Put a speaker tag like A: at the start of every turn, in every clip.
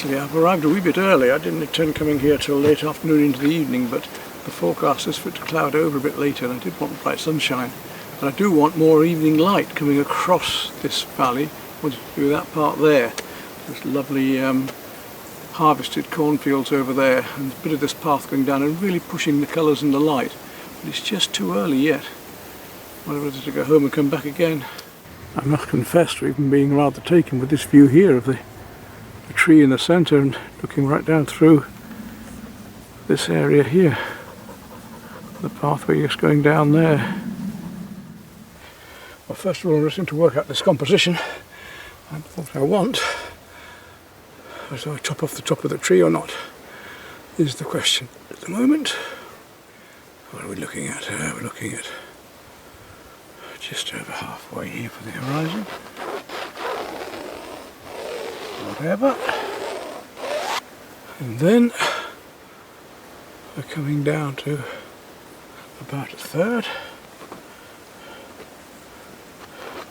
A: Actually, I've arrived a wee bit early. I didn't intend coming here till late afternoon into the evening, but the forecast is for it to cloud over a bit later, and I did want bright sunshine. But I do want more evening light coming across this valley. I wanted to do that part there. There's lovely harvested cornfields over there, and a bit of this path going down and really pushing the colours and the light. But it's just too early yet. I wonder to go home and come back again. I must confess to even being rather taken with this view here of the tree in the centre and looking right down through this area here. The pathway is going down there. Well, first of all, I'm just going to work out this composition and what I want. Whether I chop off the top of the tree or not is the question at the moment. What are we looking at? We're looking at just over halfway here for the horizon. Whatever. And then we're coming down to about a third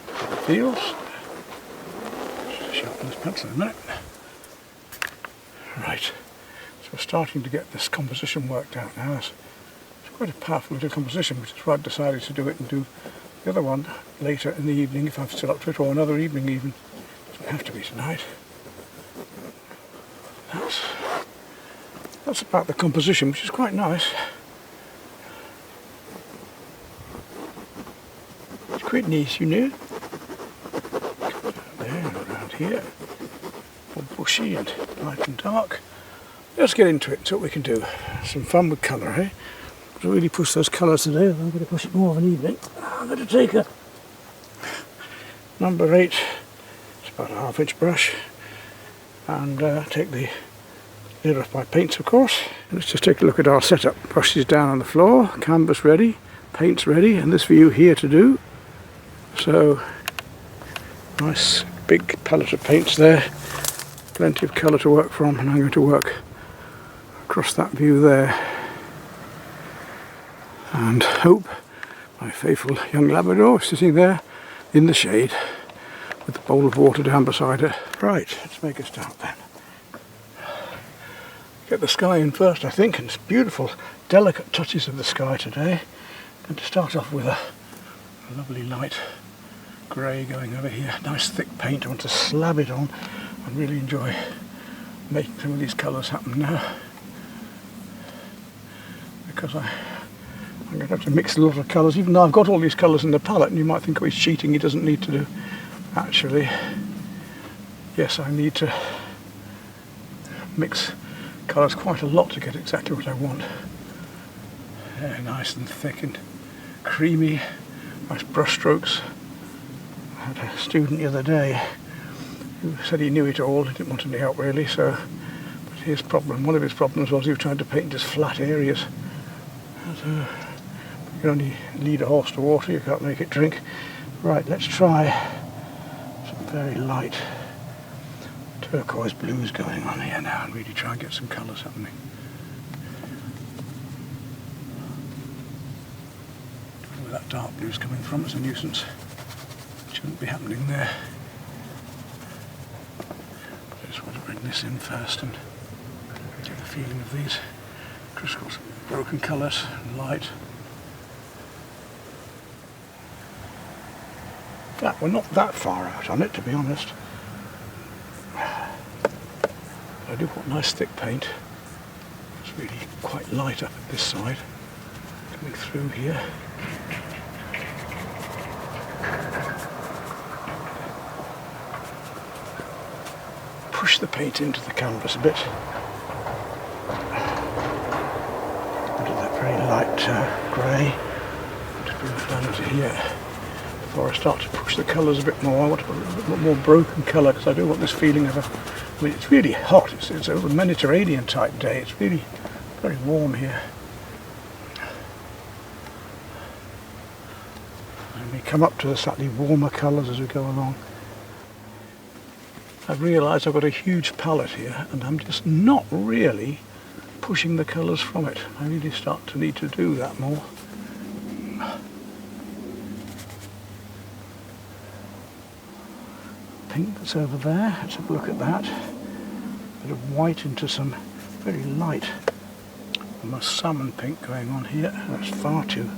A: of the fields. Just sharpen this pencil in a minute. Right, so we're starting to get this composition worked out now. It's quite a powerful little composition, which is why I've decided to do it and do the other one later in the evening if I'm still up to it, or another evening even. It doesn't have to be tonight. That's about the composition, which is quite nice. It's quite nice, you know. There, around here. All bushy and light and dark. Let's get into it and see what we can do. Some fun with colour, eh? To really push those colours today, I'm going to push it more of an evening. I'm going to take a number 8, it's about a 1/2 inch brush, and take the lid off my paints, of course. Let's just take a look at our setup. Brushes down on the floor, canvas ready, paints ready, and this view here to do. So, nice big palette of paints there, plenty of colour to work from, and I'm going to work across that view there. And hope my faithful young Labrador is sitting there in the shade with a bowl of water down beside her. Right, let's make a start then. Get the sky in first, I think, and it's beautiful, delicate touches of the sky today. And to start off with a lovely light grey going over here. Nice thick paint. I want to slab it on and really enjoy making some of these colours happen now. Because I'm going to have to mix a lot of colours, even though I've got all these colours in the palette, and you might think, oh, he's cheating, he doesn't need to do. Actually, yes, I need to mix colours quite a lot to get exactly what I want. Yeah, nice and thick and creamy, nice brush strokes. I had a student the other day who said he knew it all, he didn't want any help really, so, but his problem, one of his problems was he was trying to paint just flat areas. And, you can only lead a horse to water, you can't make it drink. Right, let's try some very light turquoise blues going on here now and really try and get some colours happening. Don't know where that dark blue's coming from, it's a nuisance. It shouldn't be happening there. But I just want to bring this in first and get the feeling of these crystals, broken colours and light. We're not that far out on it, to be honest. I do want nice thick paint. It's really quite light up at this side. Coming through here. Push the paint into the canvas a bit. Into that very light grey. To bring it down into here. Before I start to push the colours a bit more, I want to put a little bit more broken colour, because I do want this feeling of I mean, it's really hot, it's a Mediterranean type day, it's really very warm here. And we come up to the slightly warmer colours as we go along. I've realised I've got a huge palette here, and I'm just not really pushing the colours from it. I really start to need to do that more. Pink that's over there, let's have a look at that. bit of white into some very light, almost salmon pink going on here. That's far too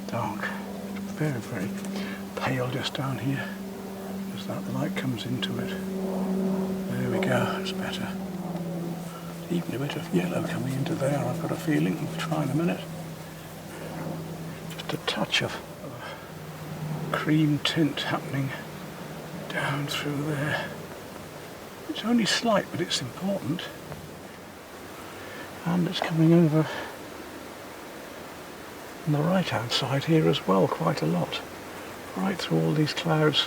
A: dark. Very, very pale just down here as that light comes into it. There we go, it's better. Even a bit of yellow coming into there, I've got a feeling. We'll try in a minute. Just a touch of cream tint happening down through there. It's only slight, but it's important. And it's coming over on the right hand side here as well, quite a lot. Right through all these clouds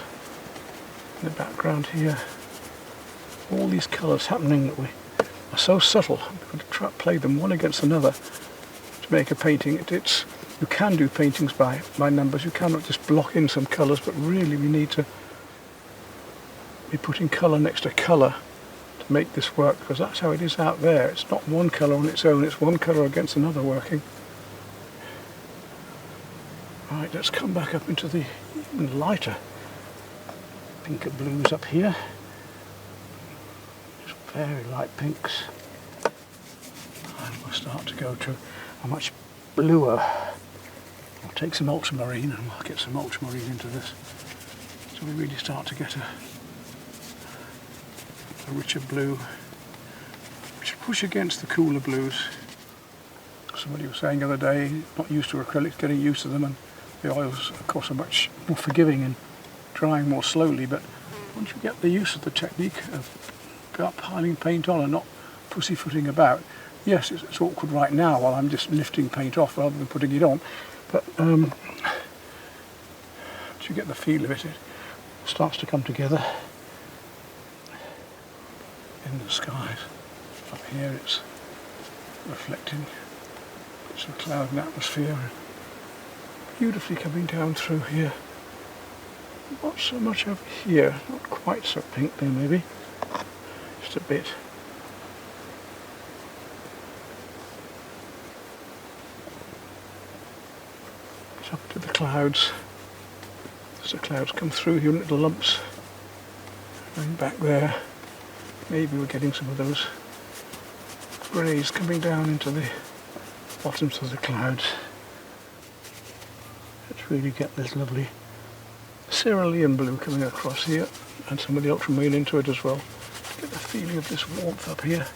A: in the background here. All these colours happening that are so subtle. I'm going to try to play them one against another to make a painting. You can do paintings by numbers. You cannot just block in some colours, but really we need to be putting colour next to colour to make this work, because that's how it is out there. It's not one colour on its own, it's one colour against another working. Right, let's come back up into the even lighter pinker blues up here. Just very light pinks. And we'll start to go to a much bluer. I'll take some ultramarine and we'll get some ultramarine into this. So we really start to get a richer blue, which push against the cooler blues. Somebody was saying the other day, not used to acrylics, getting used to them, and the oils of course are much more forgiving and drying more slowly, but once you get the use of the technique of piling paint on and not pussyfooting about, yes, it's awkward right now while I'm just lifting paint off rather than putting it on, but once you get the feel of it, it starts to come together. In the skies. Up here it's reflecting some cloud and atmosphere, and beautifully coming down through here. Not so much over here, not quite so pink there maybe, just a bit. It's up to the clouds. As the clouds come through here in little lumps, going back there. Maybe we're getting some of those greys coming down into the bottoms of the clouds. Let's really get this lovely cerulean blue coming across here, and some of the ultramarine into it as well. Get the feeling of this warmth up here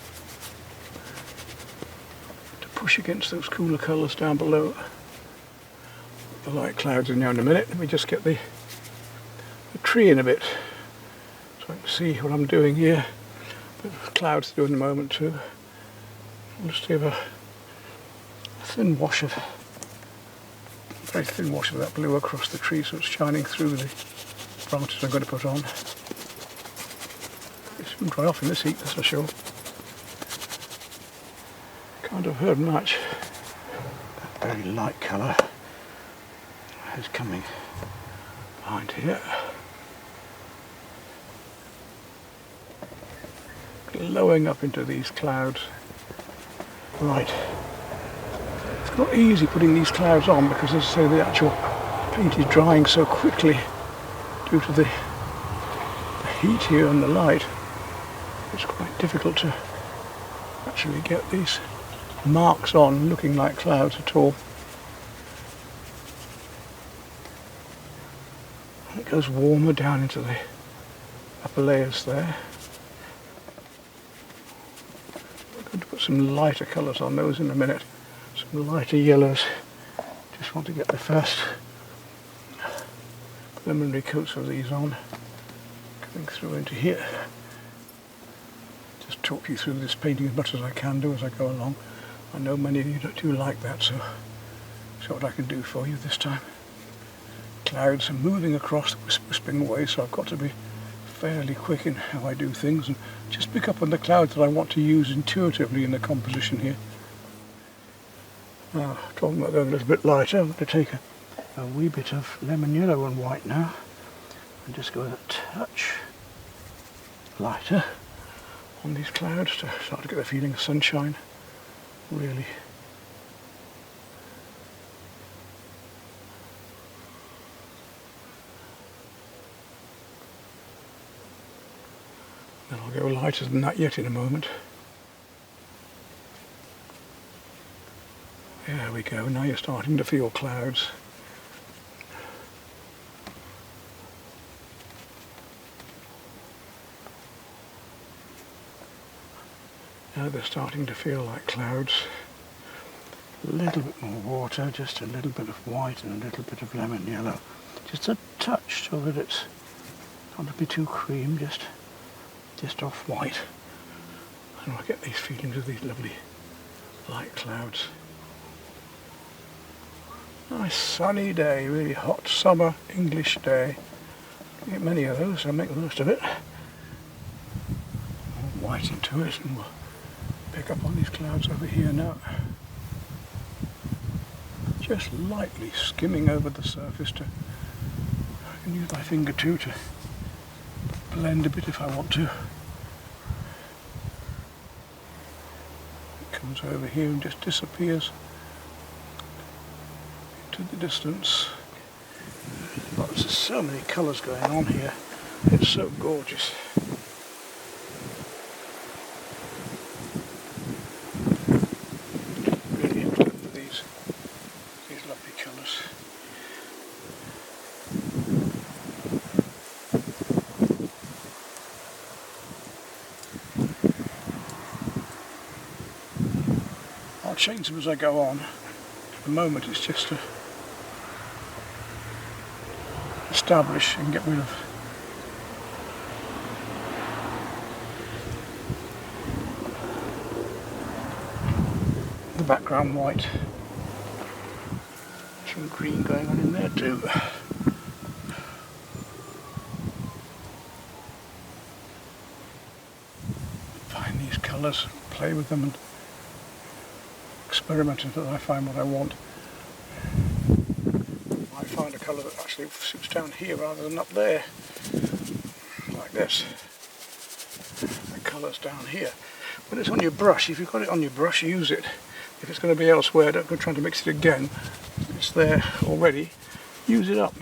A: to push against those cooler colours down below. The light clouds in there in a minute. Let me just get the tree in a bit so I can see what I'm doing here. Clouds to do in a moment too. I'll just give a thin wash of, very thin wash of that blue across the tree so it's shining through the branches I'm going to put on. It shouldn't dry off in this heat, that's for sure. Can't have heard much. That very light colour is coming behind here. Glowing up into these clouds. Right. It's not easy putting these clouds on because, as I say, the actual paint is drying so quickly due to the heat here and the light. It's quite difficult to actually get these marks on looking like clouds at all. And it goes warmer down into the upper layers there. I'm going to put some lighter colours on those in a minute, some lighter yellows. Just want to get the first preliminary coats of these on, coming through into here. Just talk you through this painting as much as I can do as I go along. I know many of you do like that, so see what I can do for you this time. Clouds are moving across, wisping away, so I've got to be fairly quick in how I do things and just pick up on the clouds that I want to use intuitively in the composition here. Now, talking about them a little bit lighter, I'm going to take a wee bit of lemon yellow and white now and just go a touch lighter on these clouds to start to get the feeling of sunshine, really. And I'll go lighter than that yet in a moment. There we go, now you're starting to feel clouds. Now they're starting to feel like clouds. A little bit more water, just a little bit of white and a little bit of lemon yellow. Just a touch so that it's not to be too cream, just off white. And I get these feelings of these lovely light clouds. Nice sunny day, really hot summer English day. Don't get many of those, so I'll make the most of it. More white into it, and we'll pick up on these clouds over here now. Just lightly skimming over the surface I can use my finger too to blend a bit if I want to. It comes over here and just disappears into the distance. There's so many colours going on here. It's so gorgeous. Brilliant, look at these lovely colours. I'll change them as I go on. At the moment it's just to establish and get rid of the background white. Some green going on in there too. Find these colours, play with them and experiment until I find what I want. I find a colour that actually suits down here rather than up there, like this. The colour's down here. When it's on your brush, if you've got it on your brush, use it. If it's going to be elsewhere, don't go trying to mix it again. It's there already. Use it up.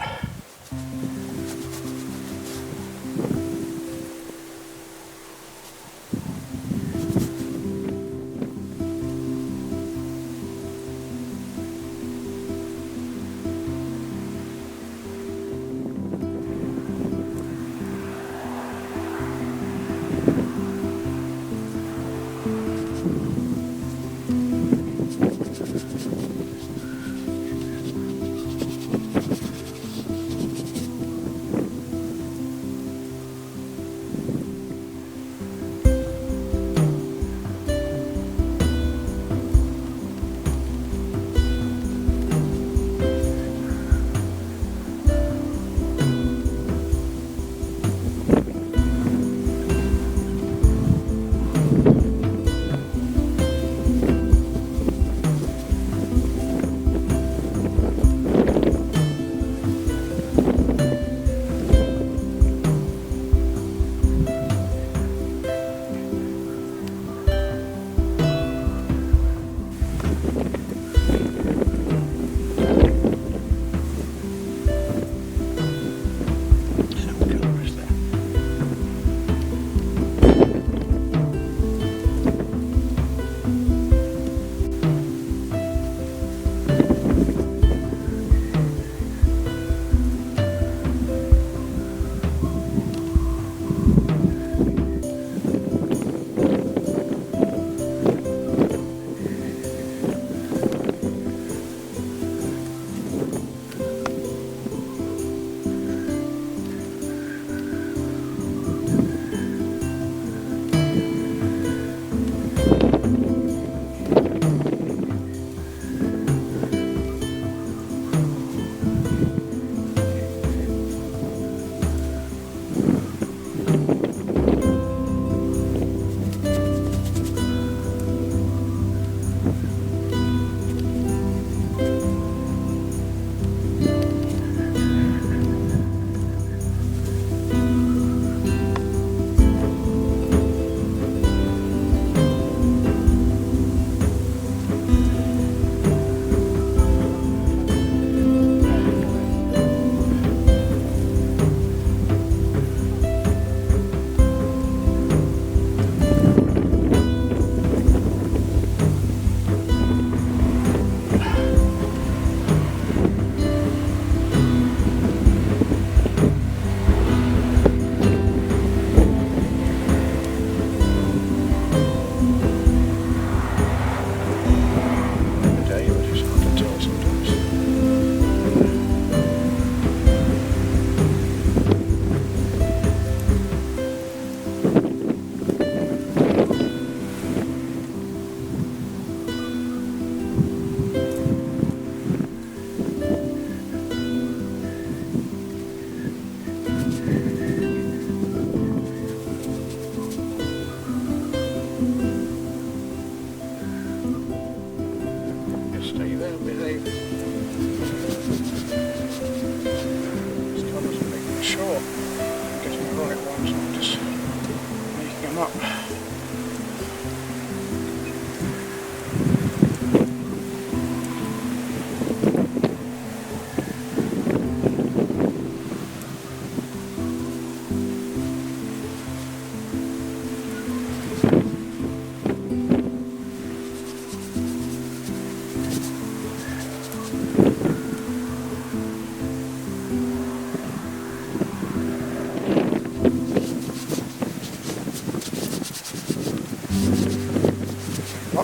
A: up.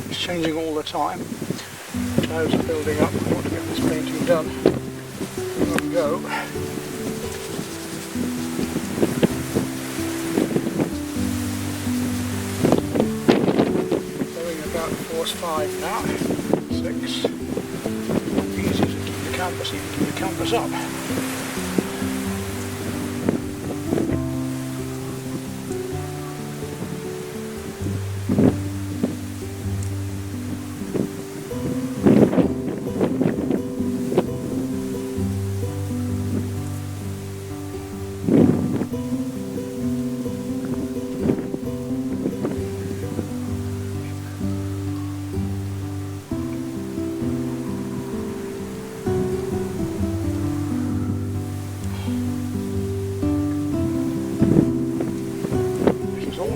A: It's changing all the time. Clouds are building up. I want to get this painting done in one go. Going about force 5 now. 6. Easy to keep the canvas, even keep the canvas up.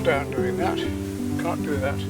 A: Down doing that. Can't do that.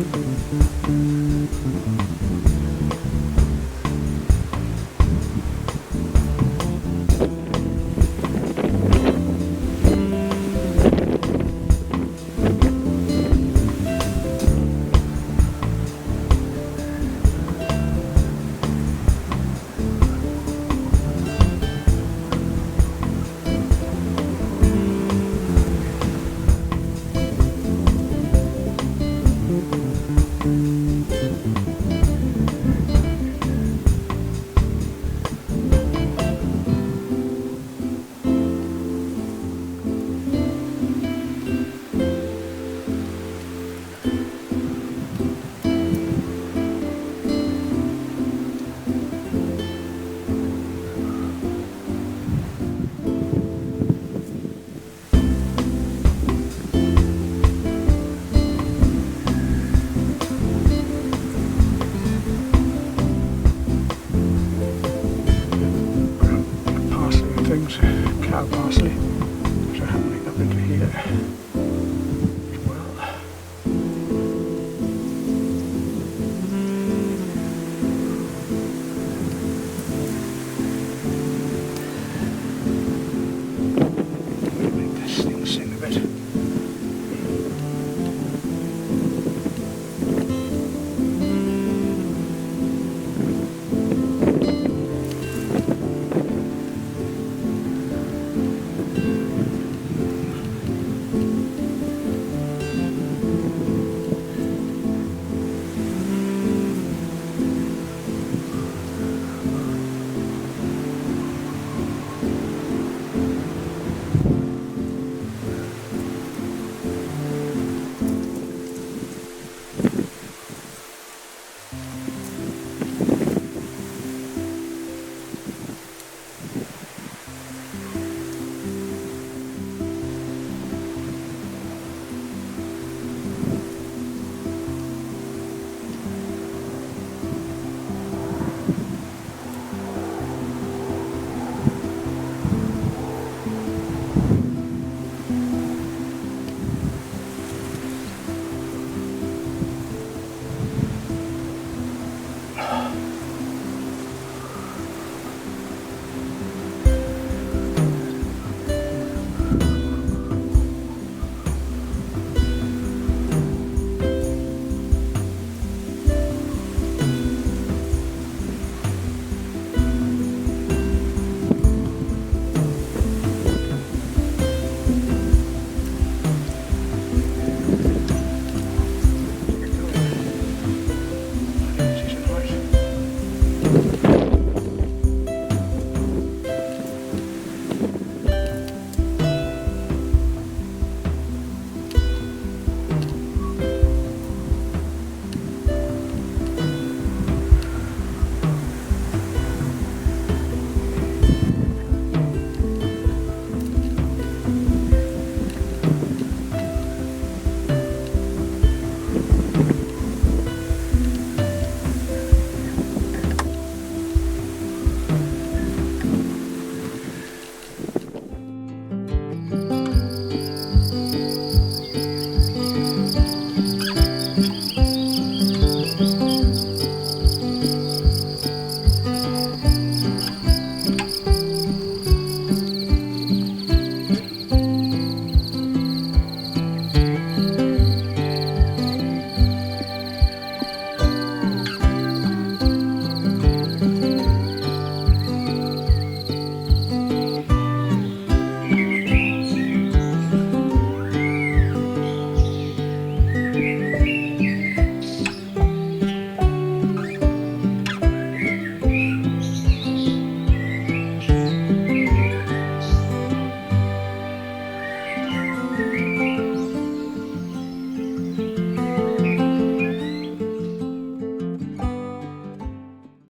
A: it.